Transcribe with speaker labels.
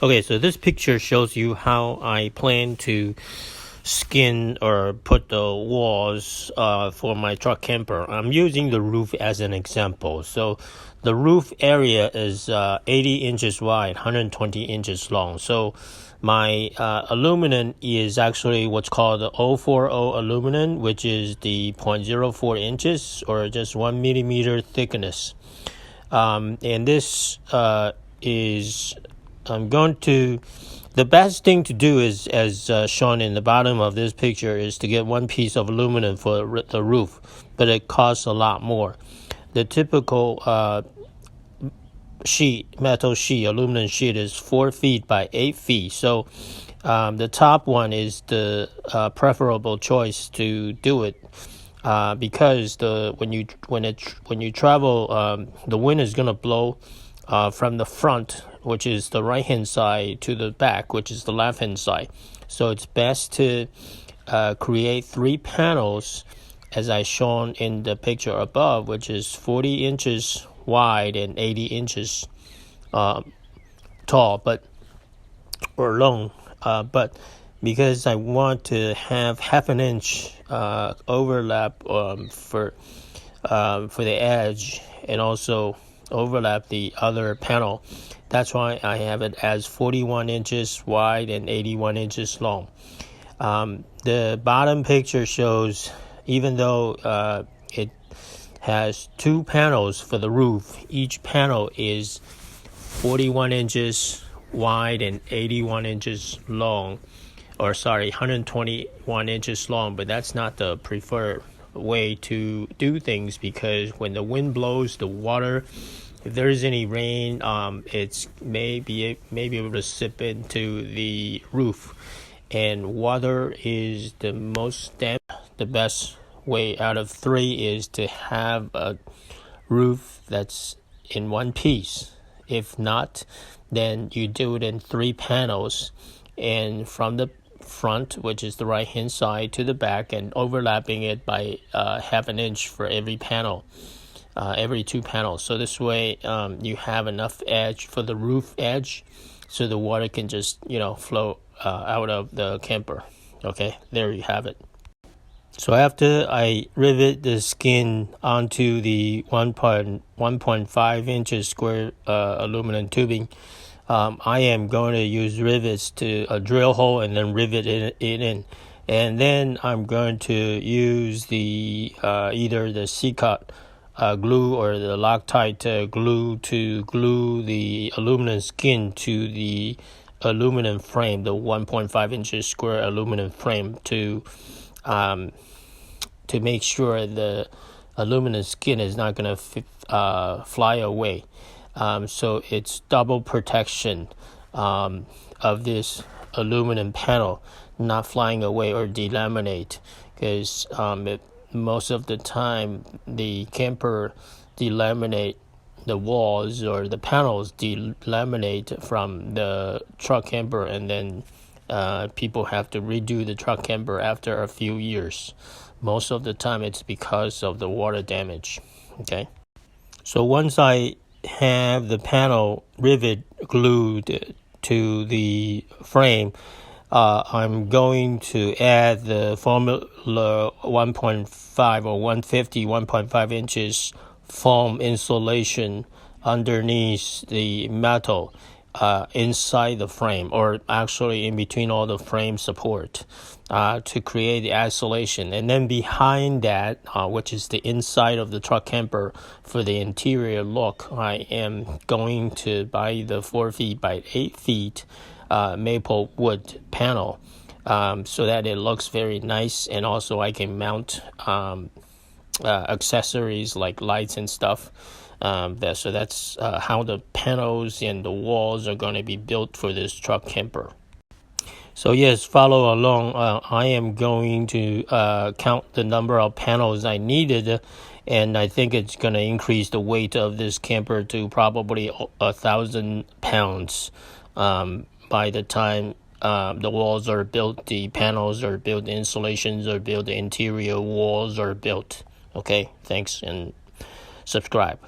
Speaker 1: Okay, so this picture shows you how I plan to skin or put the walls for my truck camper. I'm using the roof as an example. So the roof area is 80 inches wide, 120 inches long. So my aluminum is actually what's called the 040 aluminum, which is the 0.04 inches or just 1 millimeter thickness. And this is the best thing to do is, as shown in the bottom of this picture, is to get one piece of aluminum for the roof, but it costs a lot more. The typical metal sheet, aluminum sheet, is 4 feet by 8 feet. So the top one is the preferable choice to do it. Because when you travel, the wind is gonna blow from the front, which is the right hand side, to the back, which is the left hand side. So it's best to create 3 panels, as I shown in the picture above, which is 40 inches wide and 80 inches tall, or long, but because I want to have half an inch overlap for the edge, and also overlap the other panel. That's why I have it as 41 inches wide and 81 inches long. The bottom picture shows, even though it has 2 panels for the roof, each panel is 41 inches wide and 81 inches long. 121 inches long, but that's not the preferred way to do things, because when the wind blows, the water, if there's any rain, it's may be able to seep into the roof, and water is the most damp. The best way out of 3 is to have a roof that's in one piece. If not, then you do it in 3 panels, and from the front, which is the right hand side, to the back, and overlapping it by half an inch for every panel, every 2 panels. So this way you have enough edge for the roof edge, so the water can just flow out of the camper. Okay, there you have it. So after I rivet the skin onto the 1.5 inches square aluminum tubing, I am going to use rivets to drill hole and then rivet it in. And then I'm going to use the either the sika glue or the Loctite glue to glue the aluminum skin to the aluminum frame, the 1.5 inches square aluminum frame, to make sure the aluminum skin is not going to fly away. So it's double protection of this aluminum panel not flying away or delaminate, because most of the time the camper delaminate the walls, or the panels delaminate from the truck camper, and then people have to redo the truck camper after a few years. Most of the time it's because of the water damage. Okay, so once I have the panel rivet glued to the frame, I'm going to add the Foamular 1.5 or 1.5 inches foam insulation underneath the metal, inside the frame, or actually in between all the frame support, to create the isolation. And then behind that, which is the inside of the truck camper, for the interior look, I am going to buy the 4 feet by 8 feet maple wood panel, so that it looks very nice, and also I can mount accessories like lights and stuff. So that's how the panels and the walls are going to be built for this truck camper. So yes, follow along. I am going to count the number of panels I needed, and I think it's going to increase the weight of this camper to probably 1,000 pounds by the time the walls are built, the panels are built, the insulations are built, the interior walls are built. Okay, thanks, and subscribe.